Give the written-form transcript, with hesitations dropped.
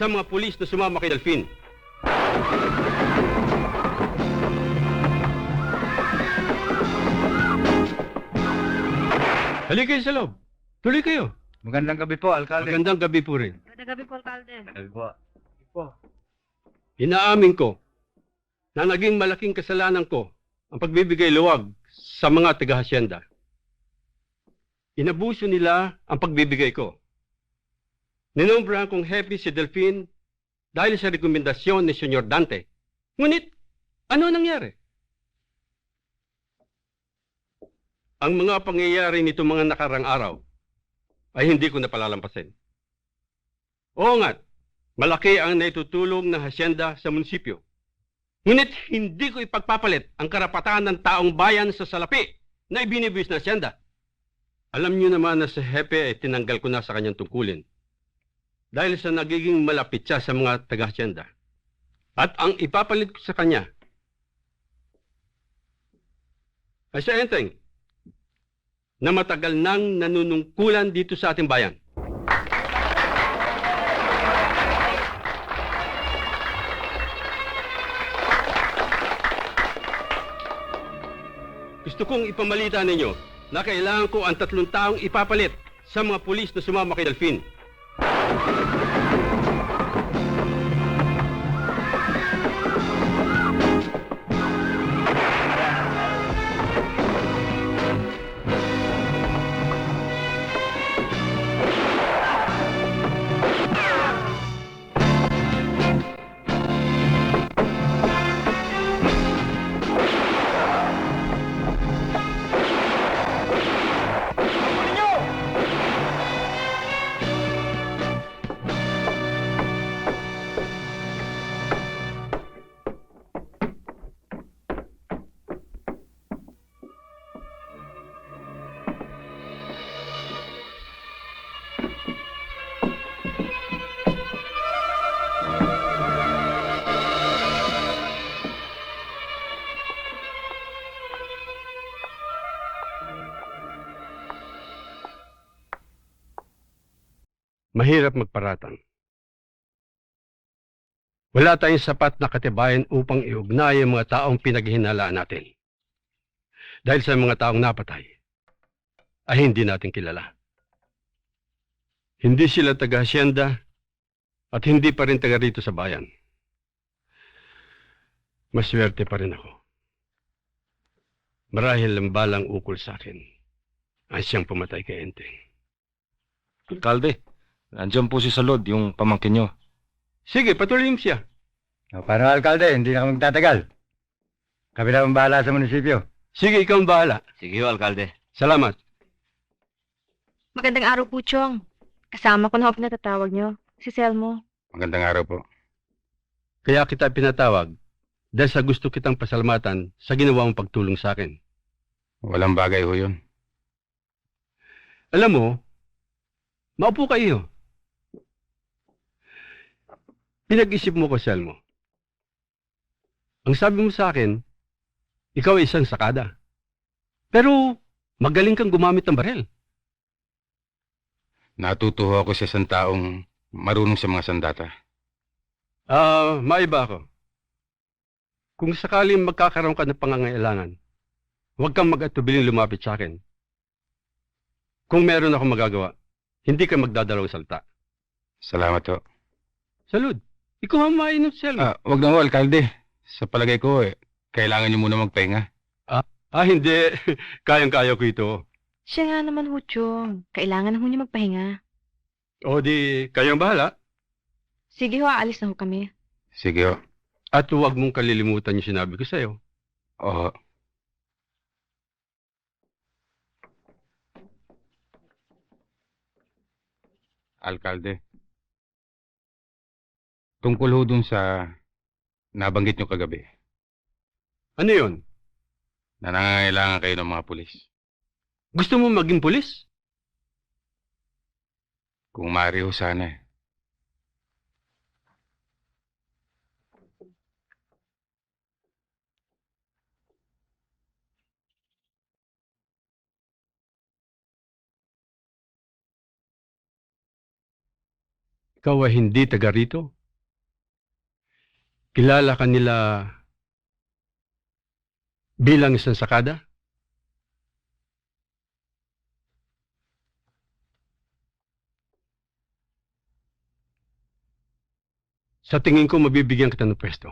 sa mga pulis na sumama kay Delphine. Halika kayo sa loob. Tuloy kayo. Magandang gabi po, Alkalde. Magandang gabi po rin. Magandang gabi po, Alkalde. Gabi po. Inaamin ko na naging malaking kasalanan ko ang pagbibigay luwag sa mga taga-hasyenda. Inabuso nila ang pagbibigay ko. Ninombrahan kong happy si Delphine dahil sa rekomendasyon ni Senyor Dante. Ngunit, ano nangyari? Ang mga pangyayari nito mga nakarang araw ay hindi ko napalalampasin. Oo nga, malaki ang naitutulong ng hasyenda sa munisipyo. Ngunit hindi ko ipagpapalit ang karapatan ng taong bayan sa salapi na ibinibis na hasyenda. Alam niyo naman na sa hepe ay tinanggal ko na sa kanyang tungkulin dahil sa nagiging malapit siya sa mga taga-hasyenda. At ang ipapalit ko sa kanya ay sa enteng na matagal nang nanunungkulan dito sa ating bayan. Gusto kong ipamalita ninyo na kailangan ko ang 3 taong ipapalit sa mga pulis na sumama kay Delphine. Mahirap magparatang. Wala tayong sapat na katibayan upang iugnay ang mga taong pinaghihinalaan natin. Dahil sa mga taong napatay, ay hindi natin kilala. Hindi sila taga-hasyenda at hindi pa rin taga rito sa bayan. Maswerte pa rin ako. Marahil ang balang ukol sa akin ay siyang pumatay kay Enteng. Alkalde, nandiyan po si Salud, yung pamangkin nyo. Sige, patuloy mo siya. Paano, Alkalde? Hindi na kami magtatagal. Kami na ang bahala sa munisipyo. Sige, ikaw ang bahala. Sige ho, Alkalde. Salamat. Magandang araw po, Chong. Kasama ko na ho pinatatawag nyo. Si Selmo. Magandang araw po. Kaya kita pinatawag dahil sa gusto kitang pasalamatan sa ginawa mong pagtulong sa akin. Walang bagay ho yun. Alam mo, maupo kayo. Pinag-isip mo ko, Selmo. Ang sabi mo sa akin, ikaw ay isang sakada. Pero magaling kang gumamit ng baril. Natutuho ako sa isang taong marunong sa mga sandata. Maiba ako. Kung sakaling magkakaroon ka ng pangangailangan, huwag kang mag-atubiling lumapit sa akin. Kung meron akong magagawa, hindi ka magdadalawang salita. Salamat ho. Salud, ikaw ang mainom, Selma. Wag na ho, Alkalde. Sa palagay ko, kailangan niyo muna magpahinga. Hindi. Kayang-kaya ko ito. Siya nga naman ho, Chong. Kailangan na ho niya magpahinga. O di, kayang bahala. Sige ho, aalis na ho kami. Sige ho. At huwag mong kalilimutan yung sinabi ko sa'yo. Oo. Alkalde. Tungkol ho dun sa nabanggit nyo kagabi, Ano yun? na nangangailangan kayo ng mga pulis. Gusto mo maging pulis? Kung maaari ho sana eh. Ikaw ay hindi taga rito? Kilala ka nila bilang isang sakada? Sa tingin ko, mabibigyan kita ng pwesto.